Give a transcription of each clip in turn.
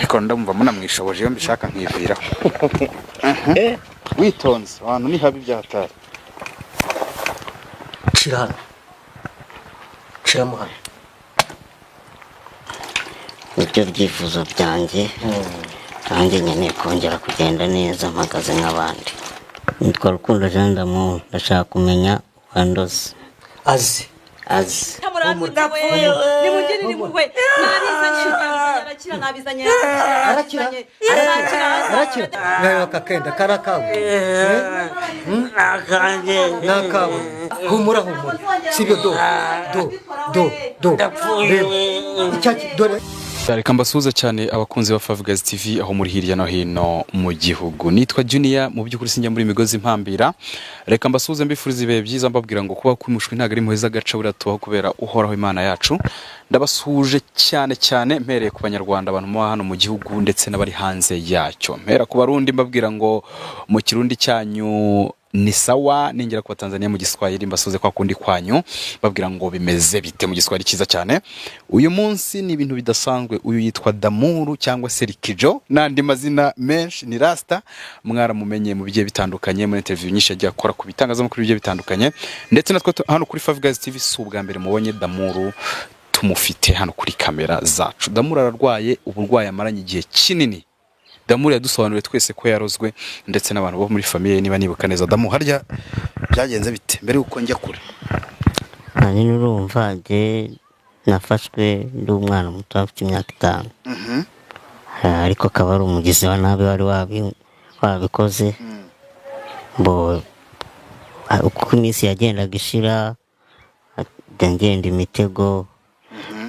Ko ndumva munamwishoboje iyo mbishaka nkivira. Witonze abantu ni habi byatari. Kirana. Kiramuhana. Ibyo byifuzo byanjye kandi nyine kongera kugenda neza mpagaze nk'abandi. Nitwa Rukundo Jean d'Amour, ndashaka kumenya wandoze. Azi. Nayo kakenda karakawe. Nakawe. Humura. Sibyo do. Icyaki dore. Reka mbasuhuze cyane abakunzi ba Favugaz TV aho muri hirya no hino mu gihugu. Nitwa Junior, mu by'ukuri sinjya muri migozi mpambira. Reka mbasuhuze mbifuriza ibihe byiza mbabwira ngo kuba kwimushwe ntago ari muheza gaca buratubaho kubera uhoraho Imana yacu. Ndabasuhuje cyane mpereye ku banyarwanda abantu mu hano mu gihugu ndetse n'abari hanze yacyo. Mpera ku barundi mbabwira ngo mu kirundi cyanyu ni sawa, ningera ku Tanzania mu Giswahili mbasuze kwa kundi kwanyu babwira ngo bimeze bite mu Giswahili kiza cyane. Uyu munsi ni ibintu bidasanzwe. Uyu yitwa D'Amour cyangwa se Rikijo, nandi mazina menshi ni Rasta, mwaramumenye mu bigiye bitandukanye muri interview nyinshi yagiye akora ku bitangazamakuru bigiye bitandukanye, ndetse natwe hano kuri Favugaz TV si ubwa mbere mubonye D'Amour tumufite hano kuri kamera zacu. D'Amour ararwaye uburwayi amaranye igihe kinini. D'Amour yadusobanuriye twese ko yarozwe ndetse n'abantu bo muri famille niba nibuka neza. D'Amour harya byagenze bite mbere uko njya kure? Nani urumva je nafashwe ndi umwana muto afite imyaka 5. Ariko akaba ari umugizi wa nabi wari wabikoze. Bo uko iminsi yagendaga ishira ngenda imitego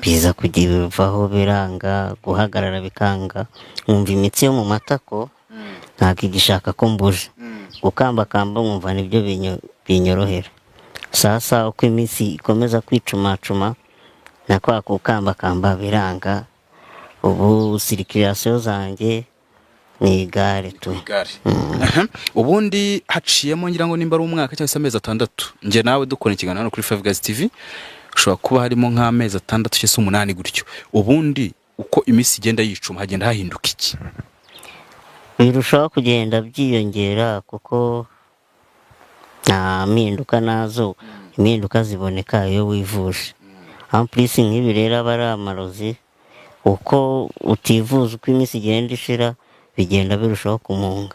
biza kugivaho biranga, guhagarara bikanga, nkumva imitsi yo mu matako ntabwo igishaka ko mbuje, gukambakamba nkumva nibyo binyorohera. Sasa uko iminsi ikomeza kwicumacuma na kwa gukambakamba biranga, ubu sirikirasiyo zanjye ni igare tu. Ubundi haciyemo ngira ngo nimba ari umwaka cyangwa se amezi 6 nje nawe dukora ikiganiro hano kuri Favugaz TV, ushobora kuba harimo nk'amezi 6 cyangwa 8 gutyo. Ubundi uko iminsi igenda yicuma hagenda hahinduka iki? Birushaho kugenda byiyongera kuko nta mpinduka nazo, impinduka ziboneka iyo wivuje. Amplisi nk'ibi rero aba ari amarozi, uko utivuza uko iminsi igenda ishira bigenda birushaho kumunga.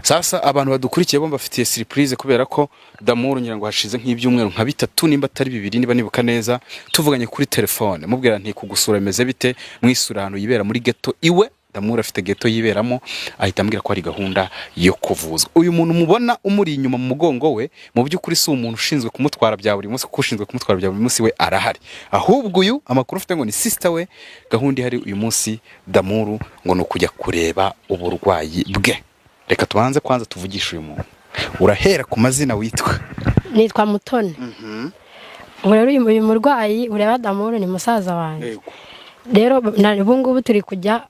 Sasa abantu badukurikiye bomba bafitiye surprise kubera ko D'Amour ngira ngo hashize nk'ibyumweru nka 3 nimba atari 2 niba nibuka neza tuvuganye kuri telefone mubwira nti kugusura meze bite, mwisura hano yibera muri ghetto iwe. D'Amour afite ghetto yiberamo, ahita ambwira ko ari gahunda yo kuvuzwa. Uyu muntu mubona umuri inyuma mu mugongo we mu by'ukuri si umuntu ushinzwe kumutwara bya buri munsi, kuko ushinzwe kumutwara bya buri munsi we arahari, ahubwo uyu amakuru ufite ngo ni sister we. Gahunda ihari uyu munsi D'Amour ngo no kujya kureba uburwayi bwe. Reka tubanze kwanza tuvugisha uyu muntu. Urahera ku mazina witwa? Nitwa Mutoni. Rero uyu murwayi ureba D'Amour ni musaza wanjye. Rero ubu ngubu turi kujya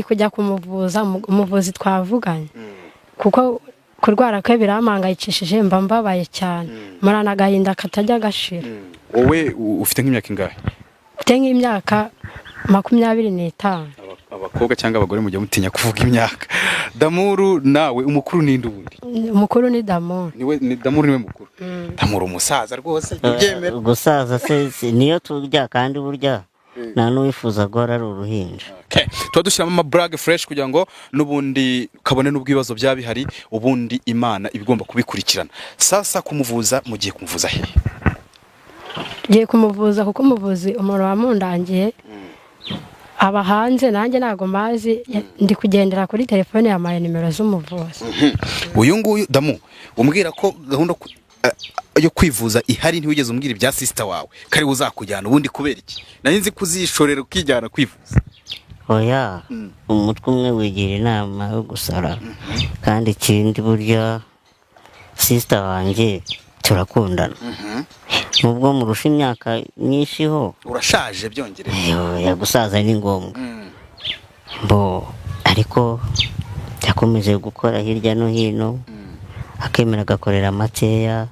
kujya kumuvuza, umuvuzi twavuganye kuko kurwara kwe biramangayicishije, mba mbabaye cyane, murana gahinda katajya gashira. Wowe ufite nk'imyaka ingahe? Mfite nk'imyaka 25. Abakobwa cyangwa abagore mujya mutinya kuvuga imyaka. D'Amour nawe umukuru ninde ubundi? Umukuru ni D'Amour. Ni D'Amour niwe mukuru. D'Amour umusaza rwose ubyemera? Gusaza se niyo turya kandi burya nta n'uwifuza guhora ari uruhinja. Tuba dushyiramo amabrage fresh kugira ngo n'ubundi kabone n'ubwibazo byabihari, ubundi Imana ibigomba kubikurikirana. Sasa kumuvuza mugiye kumuvuza he? Giye kumuvuza kuko umuvuzi umuntu wamundangiye aba hanze, nanjye nago mazi ndi kugendera kuri telefone ya maye nimero z'umuvuzi. Uyu nguyu D'Amour umbwira ko gahunda yo kwivuza ihari, ntiwigeze umbwira ibya sister wawe kari uzakujyana ubundi kubera iki? Nari nzi kuzishorera ukijyana kwivuza. Oya, umutwe umwe wigira inama yo gusara, kandi ikindi burya sister wanjye turakundana. Nubwo murusha imyaka myinshi ho. Urashaje byongereye. Ya gusaza ni ngombwa. Bo ariko yakomeje gukora hirya no hino, akemera agakorera makeya,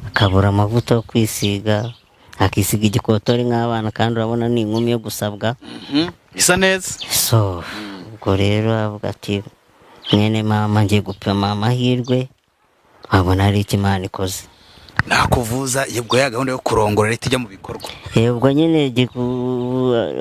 akabura amavuta yo kwisiga, akisiga igikotori nk'abana, kandi urabona ni inkumi yo gusabwa. Isa neza. so ubwo rero avuga ati mwene mama ngiye gupima amahirwe abona ari iki Imana ikoze. nakuvuza yebwo ya gahunda yo kurongora leta ijya mu bikorwa. Ubwo nyine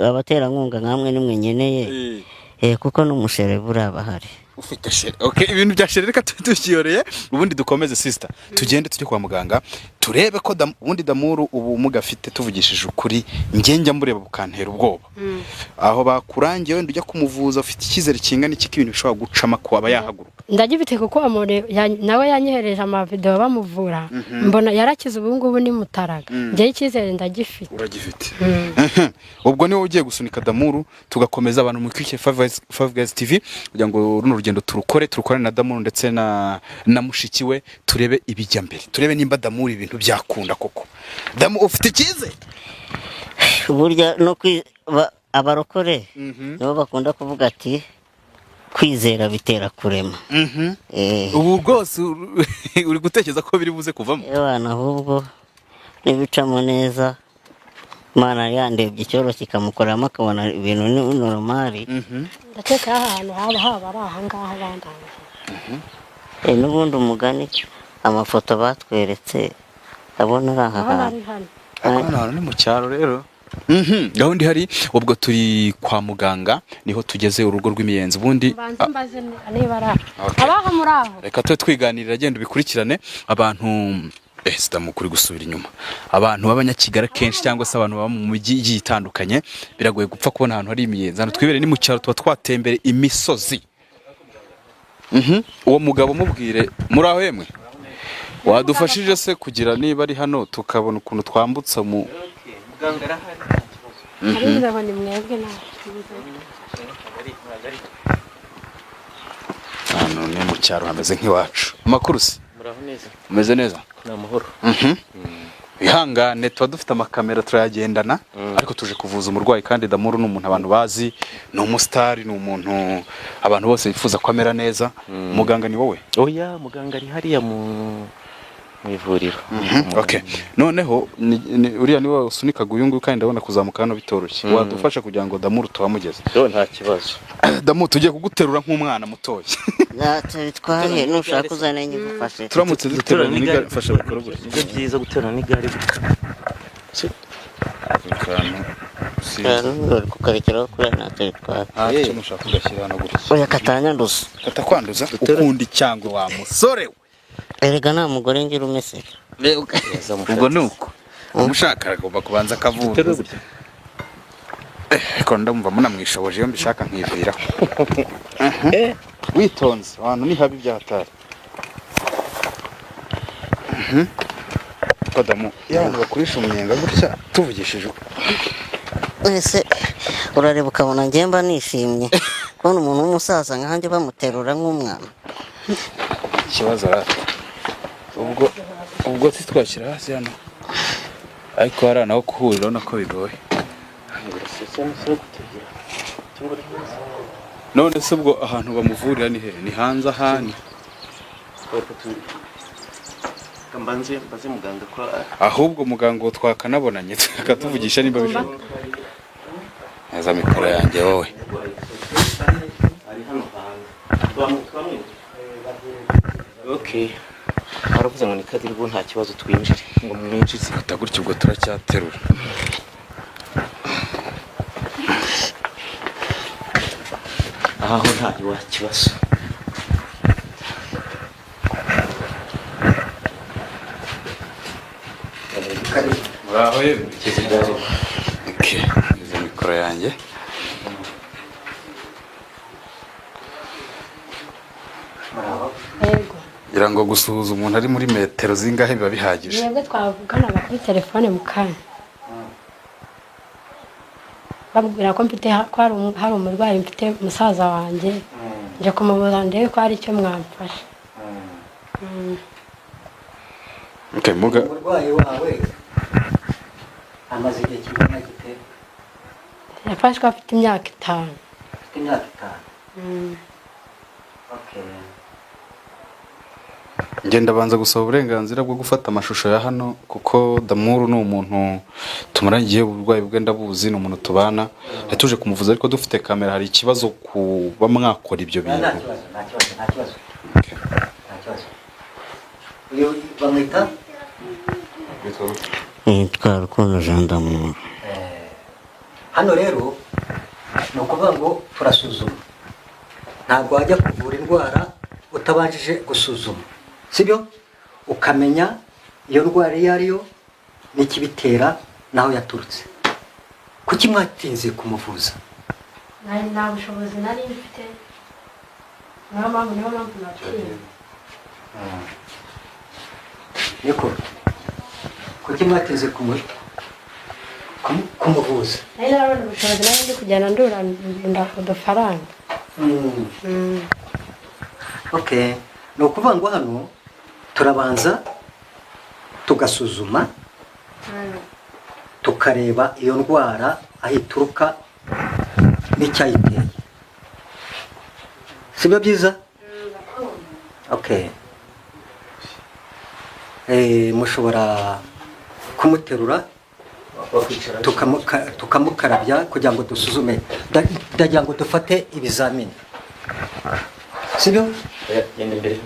abaterankunga nkamwe nimwe nkeneye kuko n'umushere buriya bahari. Ufite shere. Okay, ibintu bya shere reka tukiyoreye ubundi dukomeze sister. Tugende tujye kwa muganga turebe ko ubundi Damuru ubu mugafite tuvugishije ukuri njya mureba bukantera ubwoba. Aho bakurangiye wenda ujya kumuvuza ufite ikizere kingana iki ibintu bishobora gucama ko aba yahaguruka. Ndagifite kuko nawe yanyihereje amavideo bamuvura mbona yarakize ubu ngubu ni Mutaraga njye ikizere ndagifite. Uragifite. Ubwo niwe ugiye gusunika Damuru tugakomeza abantu mu Quick 5 Guys TV kugira ngo runo rugendo turukore na Damuru ndetse na mushiki we turebe ibijya mbere turebe nimba Damuru ibintu byakunda koko. Damu ufite ikize burya no abarokore nibo bakunda kuvuga ati kwizera bitera kurema. Ubu rwose uri gutekereza ko biri buze kuvamo abana ahubwo nibicamo neza Imana yandebye icyoro kikamukoramo akabona ibintu ni normali. Ndakeka ahantu haba ari aha ngaha bandangije. N'ubundi umugani amafoto batweretse abona ari aha hantu ni mu cyaro rero. Gahunda hari ubwo turi kwa muganga niho tugeze urugo rw'imiyenzi ubundi mbaze niba ari abaho muri aho. Reka twiganirira agenda ubikurikirane abantu sitamukuri gusubira inyuma abantu b'abanyakigara kenshi cyangwa se abantu baba mu mujyi igiye itandukanye biragoye gupfa kubona ahantu hari imiyenzi. Hano twibere ni mu cyaro tuba twatembere imisozi. Uwo mugabo mubwire muri aho yemwe wadufashije se kugira niba ari hano tukabona ukuntu twambutsa mu hano ni mu cyaro hameze nk'iwacu. Amakuru se muraho neza umeze neza ni amahoro. Ihangane tuba dufite amakamera turayagendana ariko tuje kuvuza umurwayi kandi Damuru ni umuntu abantu bazi ni umustar ni umuntu abantu bose bifuza kwamera neza. Muganga ni wowe? Oya muganga ari hariya mu ivuriro. Okay, noneho uriya niwe usunikaga uyu nguyu kandi ndabona kuzamuka hano bitoroshye. Wadufasha kugira ngo Damuru tuhamugeze? Nta kibazo. Damuru tugiye kuguterura nk'umwana mutoya. Natwe nushaka uzane nyigufashe. Turamutse duterura n'igare fasha bikora gutya. Ni byiza guterura n'igare. Kukarekeraho kuri natwe twari. Cyo mushaka kugashyira hano gutya. Oya katanyanduza. Katakwanduza ukundi cyangwa wa musore we. Erega nta mugore ngira umesera. Ubwo nuko umushaka agomba kubanza akavuga. Ko ndamva munamwishoboje iyo mbishaka nkivira. Witonze abantu ni habi byahatari. Kodamu y'abantu bakurisha umunyenga gutya tuvugishije. Ese urareba ukabona ngemba nishimye kubona umuntu w'umusaza nkanjye bamuterura nk'umwana. Ikibazo ubwo twashyira hasi hano ariko hari naho kuhurira nako bigoye. None se ubwo ahantu bamuvurira ni he? Ni hanze ahani? Mbanze muganga ko ahubwo muganga twakanabonanye akatuvugisha nimba bishoboka. Neza mikoro yanjye wowe. Okay. Aravuze ngo ni kadiri bo nta kibazo twinjire ngo mwinjize Utagurya ubwo turacyaterura. aho nta kibazo. Muraho yewe kizigare. Okay, izo mikoro yanjye. Yego. Ngira ngo gusuhuza umuntu ari muri metero zingahe biba bihagije. Yego twavuganaga kuri telefone mu kanya. Babwira ko mfite ko hari umurwayi mfite musaza wanjye nje kumubuza ndebe ko hari icyo mwamfasha. Okay, muga umurwayi wawe amaze igihe kingana gite? Yafashwe afite imyaka 5. Afite imyaka 5. Okay. ngenda banza gusaba uburenganzira bwo gufata amashusho ya hano kuko Damuru ni umuntu tumaranye igihe uburwayi bwe ndabuzi, ni umuntu tubana yatuje kumuvuza ariko dufite kamera hari ikibazo kuba mwakora ibyo bintu. nta kibazo uyu bamwita Nitwa Rukundo Jean d'Amour. hano rero ni ukuvuga ngo turasuzuma, ntabwo wajya kuvura indwara utabanjije gusuzuma, sibyo? Ukamenya iyo ndwara iyo ariyo n'ikibitera naho yaturutse. Kuki mwatinze kumuvuza? nta bushobozi nari mfite, niyo mpamvu naciye. Niko kuki mwatinze kumuvuza? nari narabona ubushobozi, nari ndi kugenda ndunda udufaranga. Okay, ni ukuvuga ngo hano turabanza tugasuzuma tukareba iyo ndwara aho ituruka n'icyayiteye, sibyo byiza? Okay, mushobora kumuterura tukamukarabya kugira ngo dusuzume, ndagira ngo dufate ibizamini, sibyo? Genda imbere.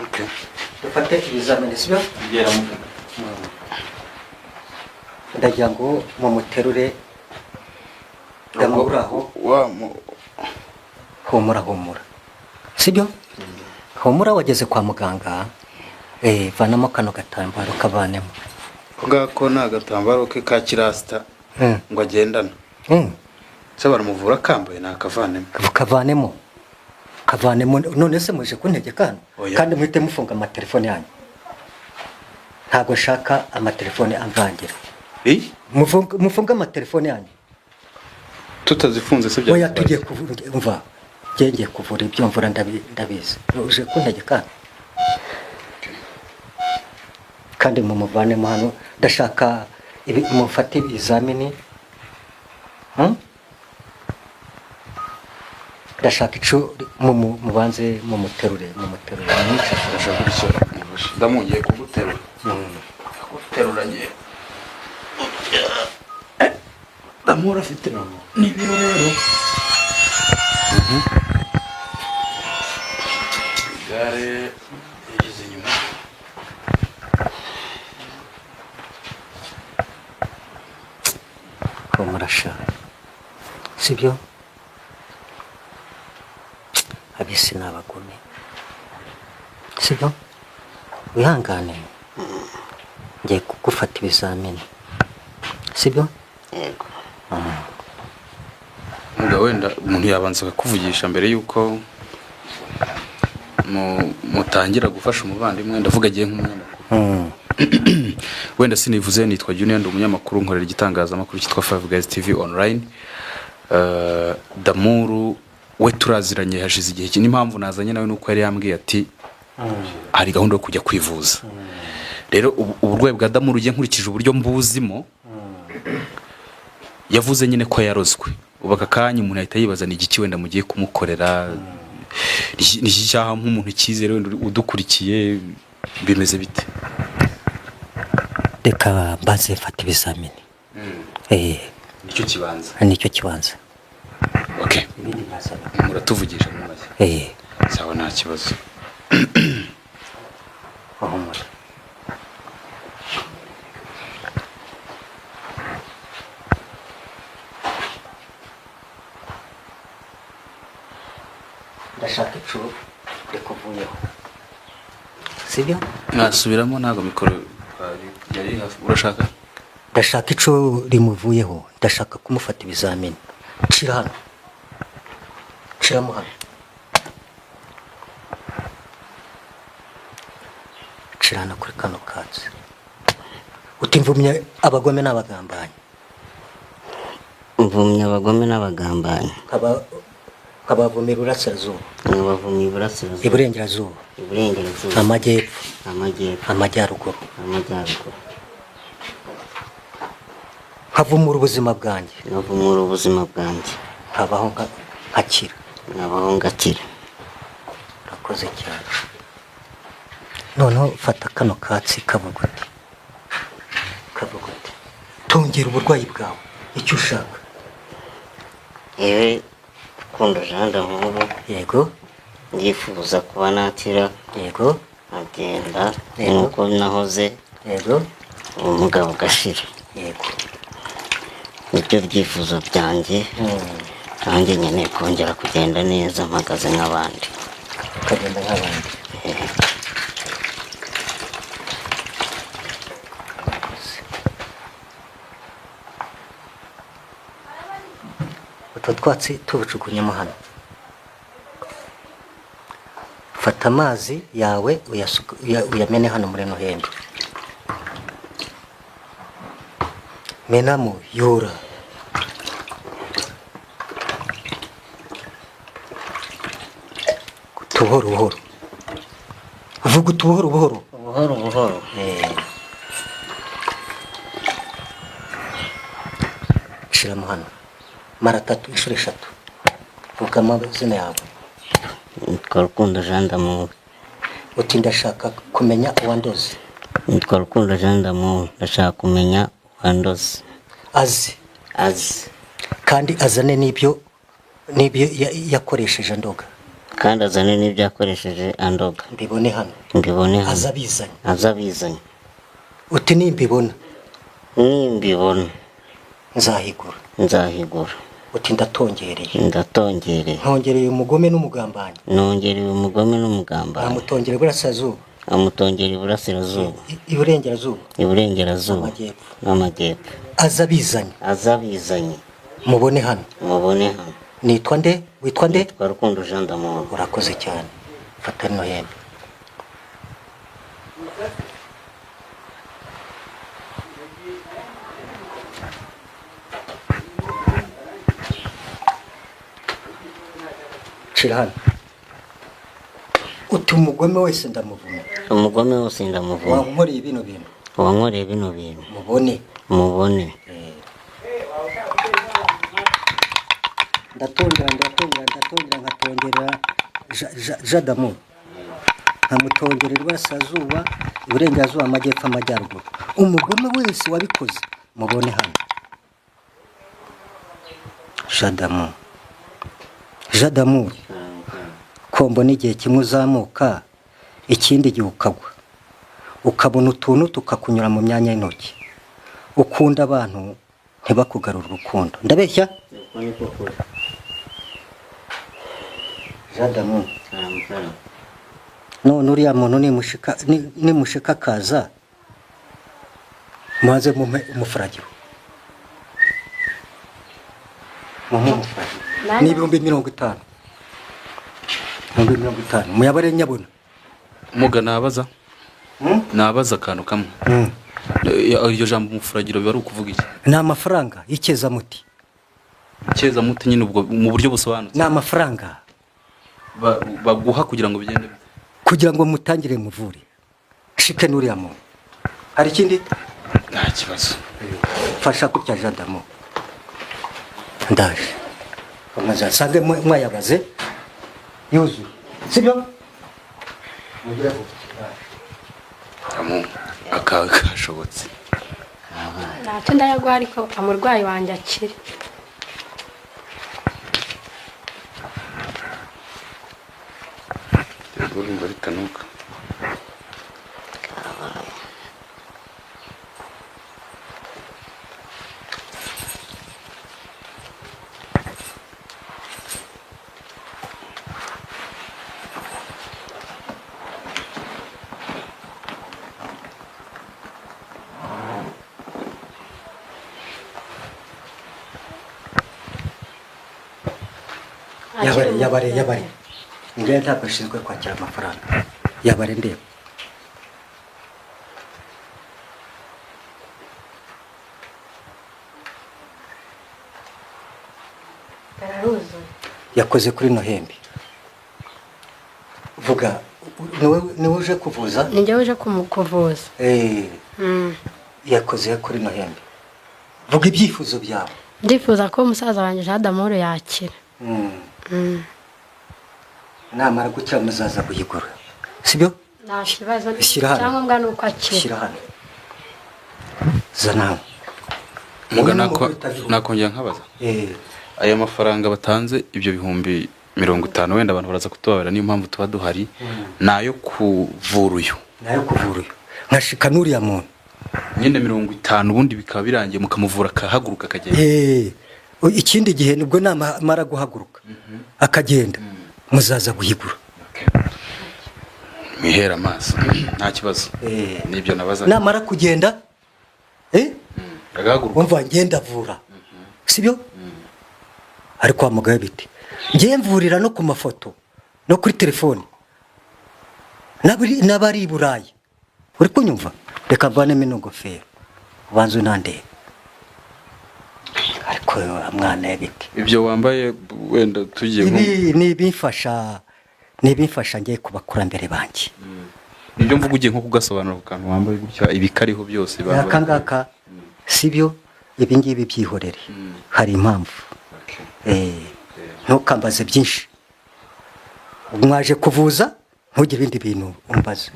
Okay, dufate ibizamini, sibyo? Ndagira ngo mumuterure ndamuraho. Humura, sibyo? Humura, wageze kwa muganga, vanamo kano gatambaro kavanemo. Ngako ni agatambaro ke ka kirasita ngo agendana. Se baramuvura kambaye nakavanemo. Kavanemo, none se muje kuntegeka hano? Kandi muhite mufunga amatelefone yanyu. Ntabwo nshaka amatelefone amvangira. Mufunga amatelefone yanyu. Tutazifunze se bya. Oya, tugiye kuvura, ngiye kuvura ibyo mvura ndabizi. Uje kuntegeka hano? Kandi mumuvanemo hano, ndashaka mufate ibizamini. Ndashaka ico mubanze mumuterure. Ndashaka gutyo ndamugiye kuguterura. Kuguterura ngiye. Damura afite ni biro rero. Gare yagize inyuma. Ko murasha, sibyo? Abisi n'abagome, sibyo? Wihangane, ngiye kugufata ibizamini, sibyo? Yego. Muga wenda umuntu yabanza kukuvugisha mbere yuko mutangira gufasha umuvandimwe, ndavuga agiye nk'umunyamakuru. Wenda sinivuze, nitwa Junior, ndi umunyamakuru nkorera igitangazamakuru cyitwa Five Guys TV online. Damuru we turaziranye hashize igihe kinini, impamvu nazanye nawe nuko yari yambwiye ati hari gahunda yo kujya kwivuza. Rero uburwayi bwa Damuru ugiye nkurikije uburyo mbuzimo, yavuze nyine ko yarozwe. Ubaka kanya umuntu ahita yibaza ni igiki wenda mugiye kumukorera, ni cyaha nk'umuntu cyizere wenda udukurikiye, bimeze bite? Reka mbaze fata ibizamini. Nicyo kibanza. Okay, muratuvugisha mu make. Sawa, nta kibazo. Humura. Ndashaka ico rikuvuyeho, sibyo? Nasubiramo ntago mikoro yari hafi. Urashaka? Ndashaka ico rimuvuyeho, ndashaka kumufata ibizamini. Cira hano, ciramo hano, cirana kuri kano katsi. Utimvumye abagome n'abagambanyi. Mvumye abagome n'abagambanyi. Kabavumira urasirazuba. Bavumye iburasirazuba. Iburengerazuba. Amajyepfo. Amajyaruguru. Nkavumura ubuzima bwanjye. Nkabaho ngakira. Urakoze cyane. noneho fata kano katsi kavuguti tongera uburwayi bwawe icyo ushaka. yewe Rukundo Jean d'Amour Yego ndifuza kuba nakira yego nkagenda Yego. nk'uko nahoze yego umugabo ugashira. yego. nibyo byifuzo byanjye nanjye nkeneye kongera kugenda neza mpagaze nk'abandi. ukagenda nk'abandi. Utwo twatsi tubucukunyemo hano. Fata amazi yawe uyamene hano muri Nohembi. Menamo yura. Buhoro buhoro. Vuga utubuhoro buhoro. buhoro buhoro. Shiramo hano. Mara 3 inshuro 3. Vuga amazina yawe. nitwa Rukundo Jean d'Amour. Uti ndashaka kumenya uwandoze. nitwa Rukundo Jean d'Amour, ndashaka kumenya uwandoze. Azi kandi azane n'ibyo yakoresheje ndoga. kandi azane n'ibyo yakoresheje andoga. Mbibone hano. azabizanye. Uti nimbibona nzahigura. Uti ndatongereye. ntongereye umugome n'umugambanyi. Amutongere iburasirazuba. iburengerazuba n'amajyepfo. Azabizanye. Mubone hano. Witwa nde? Nitwa Rukundo Jean d'Amour. Urakoze cyane. Fata Nohembi. Shira hano. Uti umugome wese ndamuvuma. Wankoreye bino bintu. Mubone. Ndatongera nkatongerera Jean d'Amour. Nkamutongerera iburasirazuba, iburengerazuba, amajyepfo, amajyaruguru. Umugome wese wabikoze mubone hano. Jean d'Amour. Kombo n'igihe kimwe uzamuka, ikindi gihe ukagwa. Ukabona utuntu tukakunyura mu myanya y'intoki. Ukunda abantu ntibakugarura urukundo. Ndabeshya? Jean d'Amour. None uriya muntu nimushika kaza maze mume umufuragiro. Ni 50. Muyabare nyabona. Muga nabaza. Nabaza akantu kamwe. Iryo jambo umufuragiro biba ari ukuvuga iki? Ni amafaranga y'ikeza muti. Ikeza muti nyine ubwo mu buryo busobanutse. Ni amafaranga baguha kugira ngo bigende kugira ngo mutangire muvure. Shike nuriya muntu. Hari ikindi? Nta kibazo. Fasha kutya Jean d'Amour. Ndaje. Amaza sange mwayabaze. Yuzu. Sibyo? Mugira ko. akashobotse. Ntacyo ndayagwa ariko amurwayi wanjye akire. Urumva rikanuka. Yabare. Ingene ntabwo ashinzwe kwakira amafaranga. Yabare ndeba. Yakoze kuri Nohembi. Vuga niwe uje kuvuza? Ninjye uje kumukuvuza. Yakoze kuri Nohembi. Vuga ibyifuzo byawe. Ndifuza ko umusaza wanjye Jean d'Amour yakira. Namara gukira muzaza kuyigura. Sibyo? nta kibazo Shyira hano. icyangombwa ni uko akira shyira hano zana muga Ubu ni umugore utagira nakongera nkabaza eh aya mafaranga batanze ibyo bihumbi 50 wenda abantu baraza kutubabara niyo mpamvu tuba duhari nayo kuvura uyu nayo kuvura uyu nkashika n'uriya muntu nyine 50 ubundi bikaba birangiye mukamuvura akahaguruka akagenda ikindi gihe nibwo namara guhaguruka akagenda muzaza guhigura mwihera amaso nta kibazo nibyo nabaza namara kugenda agahaguruka umva ngenda vura sibyo ariko wamugaye biti ngiye mvurira no ku mafoto no kuri telefone n'abari i Burayi uri kunyumva reka mvanemo n'ingofero ubanza unandebe ariko mwana y'ibiti ibyo wambaye wenda tugiye ibi ni ibimfasha ngiye kubakurambere banjye nibyo mvuga ugiye nko kugasobanura ku kantu wambaye gutya ibikariho byose aka ngaka sibyo ibi ngibi byihorere hari impamvu ntukambaze byinshi mwaje kuvuza ntugire ibindi bintu umbaza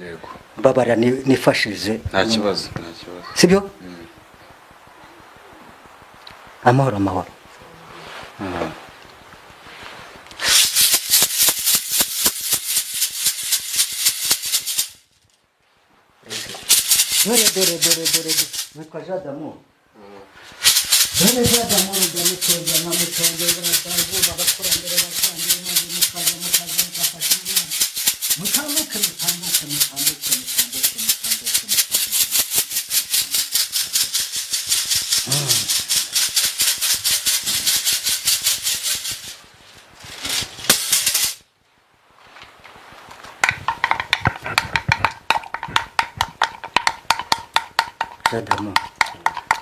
mbabara nifashije nta kibazo sibyo amahoro dore nitwa Jadamu dore Jadamu ndamutonda barasaza bagakurambere bakandira maze mukaza mukafasha mutambuke Jadamu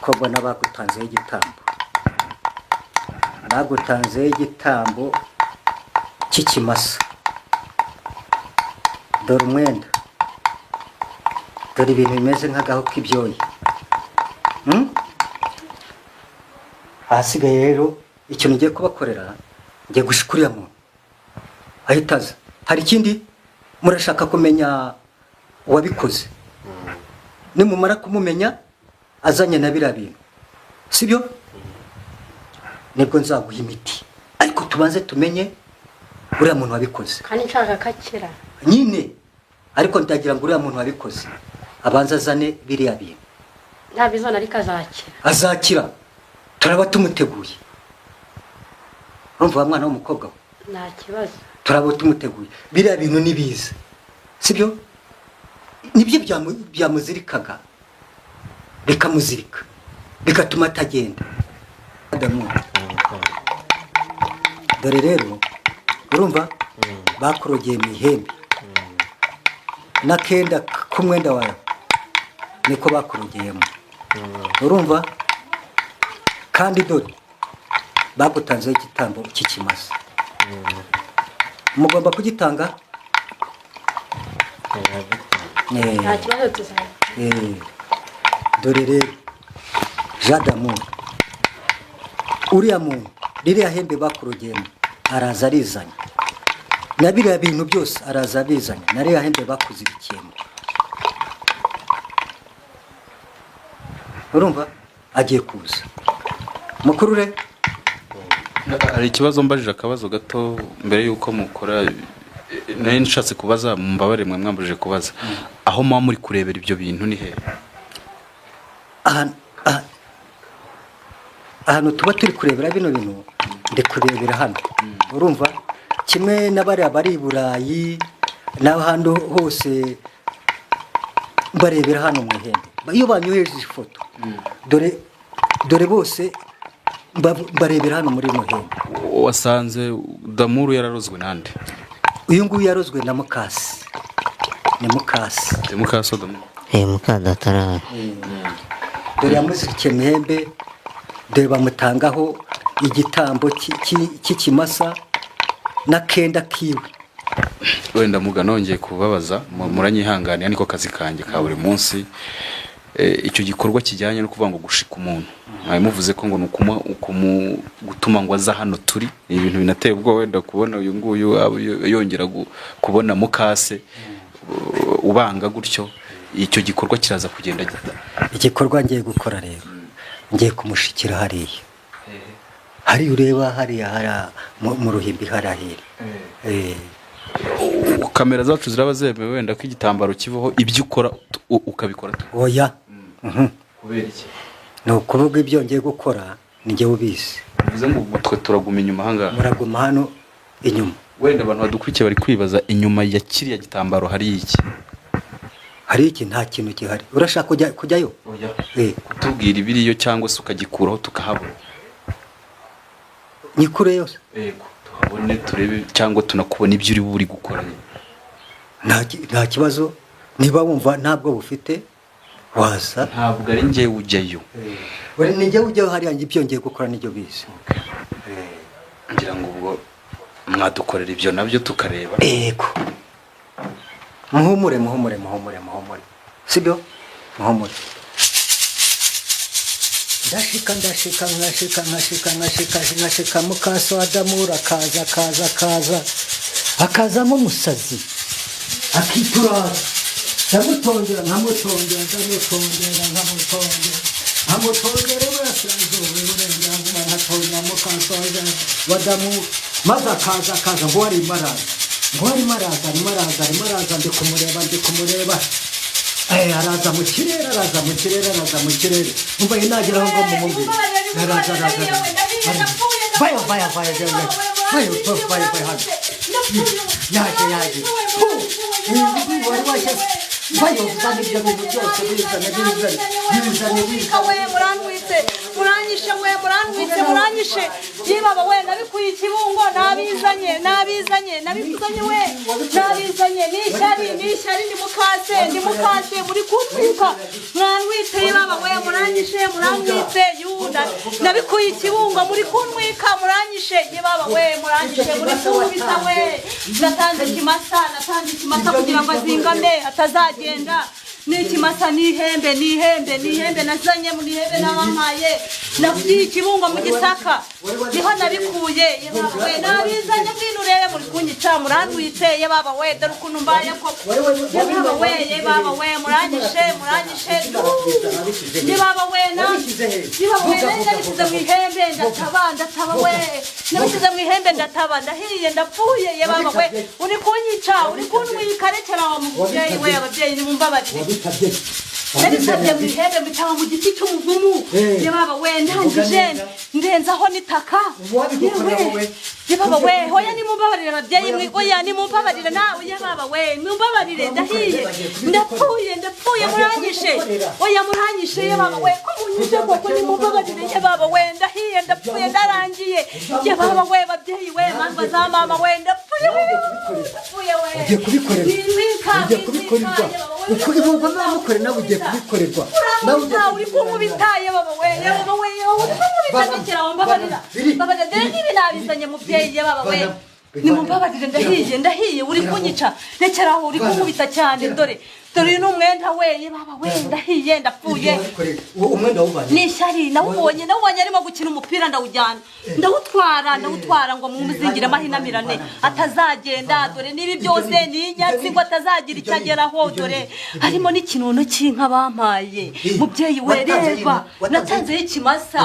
ko mbona bagutanzeho igitambo cy'ikimasa dore umwenda dore ibintu bimeze nk'agaho k'ibyoyi ahasigaye rero ikintu ngiye kubakorera ngiye gushika uriya muntu ahita aza hari ikindi murashaka kumenya uwabikoze nimumara kumumenya azanye na biriya bintu sibyo nibwo nzaguha imiti ariko tubanze tumenye uriya muntu wabikoze kandi nshaka kakira nyine ariko ndagira ngo uriya muntu wabikoze abanza azane biriya bintu nta bizona ariko azakira turaba tumuteguye urumva wa mwana w'umukobwa we nta kibazo turaba tumuteguye biriya bintu nibiza sibyo nibyo byamuzirikaga bikamuzirika bigatuma atagenda dore rero urumva bakurogeye mu ihembe n'akenda k'umwenda wawe niko bakurogeyemo urumva kandi dore bagutanzeho igitambo cy'ikimasa mugomba kugitanga nta kibazo tuzaba dore rero Jadamu uriya muntu ririya hembe bakurogeyemo araza arizanye na biriya bintu byose araza abizanye na ririya hembe bakuzirikiyemo urumva agiye kuza mukuru re hari ikibazo mbajije akabazo gato mbere yuko mukora nari nshatse kubaza mbabare mwe mwambujije kubaza aho muba muri kurebera ibyo bintu ni he ahantu tuba turi kurebera bino bintu ndi kurebera hano urumva kimwe n'abariya bari i Burayi n'ahandi hose barebera hano mu ihembe iyo banyoheje ifoto dore bose barebera hano muri ino hembe wasanze Damuru yararozwe nande uyu nguyu yarozwe na mukasi ni mukasi Damuru mukadatara dore yamuzirikiye mu ihembe dore bamutangaho igitambo cy'ikimasa n'akenda kiwe wenda muga nongeye kubabaza muranyihanganira niko kazi kanjye ka buri munsi icyo gikorwa kijyanye no kuvuga ngo gushika umuntu muvuze ko ngo nukumu gutuma ngo aza hano turi ibintu binateye ubwo wenda kubona uyu nguyu yongera kubona mukase ubanga gutyo icyo gikorwa kiraza kugenda gita. igikorwa ngiye gukora rero ngiye kumushikira hariya ureba hariya mu ruhimbi harahira kamera zacu ziraba zemewe wenda ko igitambaro kivaho ibyo ukora ukabikora oya kubera iki ni ukuvuga ibyo ngiye gukora nijye ubizi bivuze ngo twe turaguma inyuma ahangaha muraguma hano inyuma wenda abantu badukurikiye bari kwibaza inyuma ya kiriya gitambaro hari iki nta kintu gihari urashaka kujyayo kutubwira ibiriyo cyangwa se ukagikuraho tukahabona nyikure yose yego tuhabone turebe cyangwa tunakubona ibyo uri buri gukora nta kibazo niba wumva ntabwo bufite waza ntabwo ari njyewe ujyayo ni njyewe ujyayo hariya ibyo ngiye gukora nibyo bizi ngira ngo ubwo mwadukorera ibyo nabyo tukareba yego muhumure sibyo muhumure ndashika mukaso Adamura akazamo umusazi akituraza ndamutongera nkamutongera burasirazuba uburenganzira nkatongera mukaso Adamura maze akaza ngo arimo araza ndi kumureba araza mu kirere umva inageraho ngo mumumbi araza yaje wari uzana ibyo bintu byose bizane muranyishe yibaba we nabikuye ikibungo nabizanye we nabizanye nishyari ndi mukase muri kutwika mwanwite yibaba we muranyishe yuda nabikuye ikibungo muri kunwika muranyishe yibaba we muranyishe muri kubita we natanze ikimasa kugira ngo azingame atazagenda n'ikimasa n'ihembe nazanye mu ihembe n'abamaye nakugiye ikibungo mu gisaka niho nabikuye yebawe nabizanye bwino urebe muri kunyica murandwitse yebawe we dore ukuntu mbaye ko yebawe we muranyishe yebawe we nabishyize mu ihembe ndataba we nabishyize mu ihembe ndahiye ndapfuye yebawe we uri kunyica uri kunwika rekera wa mubyeyi we ababyeyi nimumbabarire nabisabye mu ihembe mbitaba mu giti cy'umuvumu yebaba we ndangije ndenzaho n'itaka yebaba we hoya nimumbabarire ababyeyi mwe oya nimumbabarire nawe yebaba we mumbabarire ndahiye ndapfuye muranyishe oya muranyishe yebaba we ko munyishe koko nimumbabarire yebaba we ndahiye ndapfuye ndarangiye yebaba we babyeyi we manza za mama we ndapfuye we ugiye kubikorerwa uko ibumva namukore nawe ugiye kubikorerwa nawe uri kumubitaye baba we kumubitagekera wambabarira babaga dore nibi nabizanye mubyeyi baba we nimumbabarire ndahiye uri kunyica rekeraho uri kumubita cyane dore n'umwenda we baba we ndahiye ndapfuye umwenda wubanye n'ishyari nawubonye arimo gukina umupira ndawutwara ngo mumuzingire amahinamirane atazagenda dore nibi byose n'inyatsi ngo atazagira icyo ageraho dore harimo n'ikinono cy'inka bampaye mubyeyi we reba natanzeho ikimasa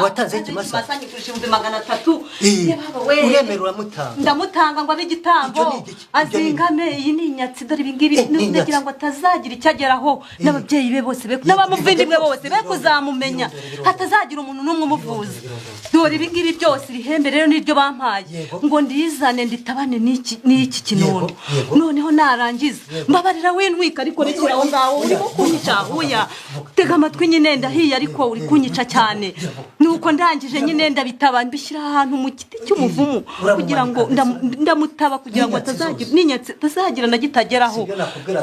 nyigurisha 300 baba we uremera uramutanga ndamutanga ngo abe igitambo azingame iyi ni inyatsi dore ibingibi ndagira ngo atazagira icyo ageraho n'ababyeyi be bose n'abamuvindimwe bose be kuzamumenya hatazagira umuntu n'umwe umuvuza dore ibingibi byose irihembe rero niryo bampaye ngo ndizane nditabane n'iki kinono noneho narangiza mbabarira wintwika ariko rekera aho ngaho urimo kunyica huya tega amatwi nyine ndahiye ariko uri kunyica cyane nuko ndangije nyine ndabitaba mbishyira ahantu mu giti cy'umuvumu kugira ngo ndamutaba kugira ngo atazagira n'inyatsi atazagira ndagitageraho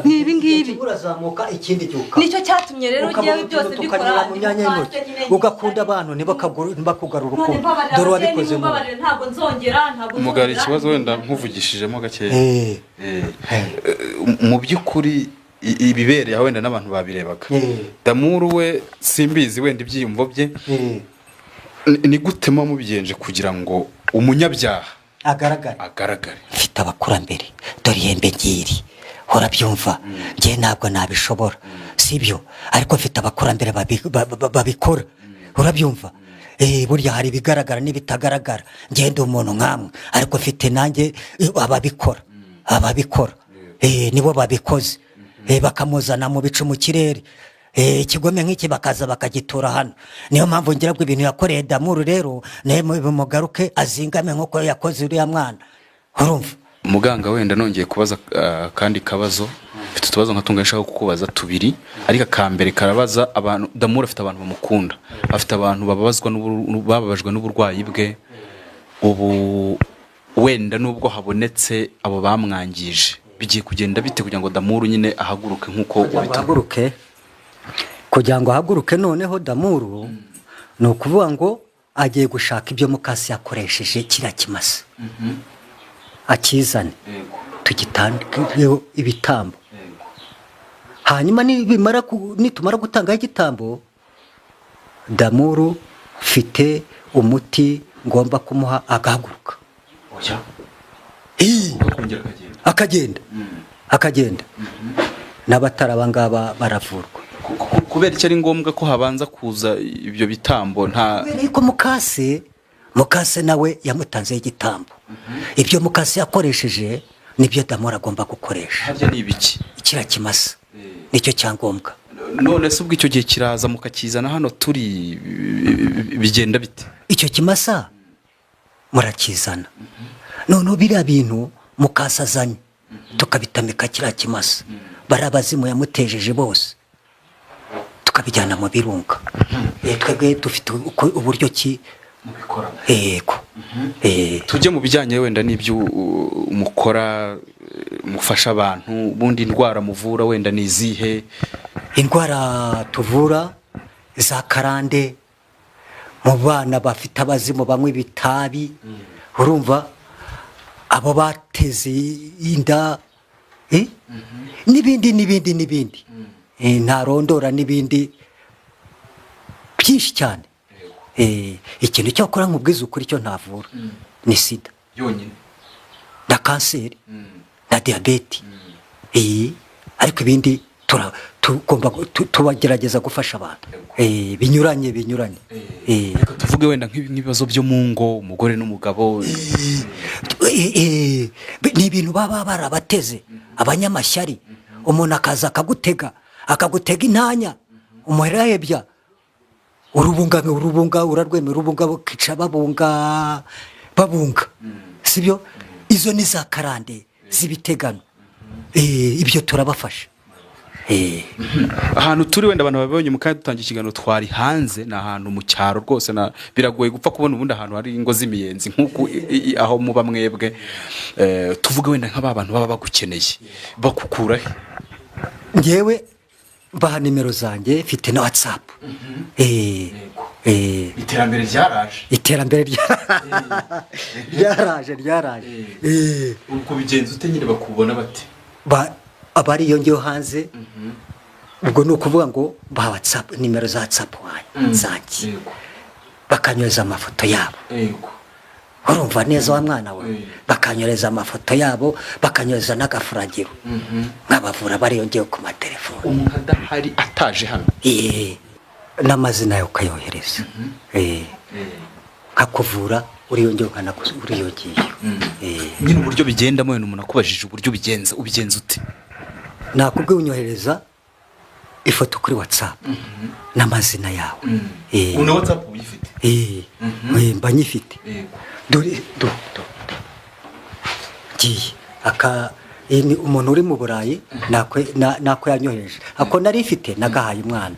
nibi ngibi urazamuka ikindi cyuka nicyo cyatumye rero giye byose bikora mu myanya y'intoki ugakunda abantu ntibakugarura urukundo dore wabikoze mu ntabwo nzongera umugari ikibazo wenda nkuvugishijemo gakeya mu by'ukuri ibibereye wenda n'abantu babirebaga Damuru we simbizi wenda ibyiyumvo bye ni gutema mubigenje kugira ngo umunyabyaha agaragare mfite abakurambere dore ihembe ngiri urabyumva njye ntabwo nabishobora sibyo ariko mfite abakurambere babikora urabyumva burya hari ibigaragara n'ibitagaragara ngende umuntu nkamwe ariko mfite nanjye ababikora nibo babikoze bakamuzana mu bicu mu kirere ikigome nk'iki bakaza bakagitura hano niyo mpamvu ngira ngo ibintu yakoreye Damuru rero mugaruke azingame nk'uko yakoze uriya mwana urumva muganga wenda nongeye kubaza kandi kabazo mfite utubazo nkatunga nshaka kukubaza tubiri ariko akambere karabaza abantu Damuru afite abantu bamukunda afite abantu bababajwe n'uburwayi bwe ubu wenda nubwo habonetse abo bamwangije bigiye kugenda bite kugira ngo Damuru nyine ahaguruke nk'uko ahaguruke kugira ngo ahaguruke noneho Damuru ni ukuvuga ngo agiye gushaka ibyo mukasi yakoresheje kiriya kimasa akizane tugitangeho ibitambo hanyuma nitumara gutangaho igitambo Damuru mfite umuti ngomba kumuha agahaguruka akagenda n'abatari abangaba baravurwa kubera icyo ari ngombwa ko habanza kuza ibyo bitambo ariko mukase nawe yamutanzeho igitambo ibyo mukase yakoresheje nibyo Damuru agomba gukoresha harya ni ibiki kiriya kimasa nicyo cyangombwa none se ubwo icyo gihe kiraza mukakizana hano turi bigenda bite icyo kimasa murakizana noneho biriya bintu mukasazanye tukabitamika kiriya kimasa bari abazimu yamutejeje bose tukabijyana mu birunga twebwe dufite uburyo ki mubikora yego tujye mu bijyanye wenda n'ibyo mukora mufasha abantu bundi indwara muvura wenda ni izihe indwara tuvura za karande mu bana bafite abazimu banywa ibitabi urumva abo bateze inda n'ibindi ntarondora n'ibindi byinshi cyane ikintu cyo gukora nk'ubwiza ukuri cyo ntavura ni sida yonyine na kanseri na diyabete ariko ibindi tugomba tubagerageza gufasha abantu binyuranye reka tuvuge wenda nk'ibibazo byo mu ngo umugore n'umugabo ni ibintu baba barabateze abanyamashyari umuntu akaza akagutega intanya umuherahebya urubunga urarwemera urubunga bukica babunga sibyo izo ni za karande z'ibitegano ibyo turabafasha ahantu turi wenda abantu babonye mu kandi dutangiye ikiganiro twari hanze ni ahantu mu cyaro rwose biragoye gupfa kubona ubundi ahantu hari ingo z'imiyenzi nk'uko aho muba mwebwe tuvuge wenda nk'aba bantu baba bagukeneye bakukura he ngewe mbaha nimero zanjye mfite na WhatsApp iterambere ryaraje uko bigenza ute nyine bakubona bate abari yongeyeho hanze ubwo ni ukuvuga ngo baha WhatsApp nimero za WhatsApp zanjye bakanyohereza amafoto yabo urumva neza wa mwana we bakanyohereza amafoto yabo bakanyohereza n'agafuragiro nk'abavura bari yongeyeho ku matelefone umuntu adahari ataje hano n'amazina yawe ukayohereza nkakuvura uriyongeyeho uriyongeyeho nyine uburyo bigendamo wenda umuntu akubajije uburyo ubigenza ute nakubwiye unyohereza ifoto kuri WhatsApp n'amazina yawe una WhatsApp uyifite mba nyifite dore ngiye umuntu uri mu Burayi nako yanyohereje ako nari ifite nagahaye umwana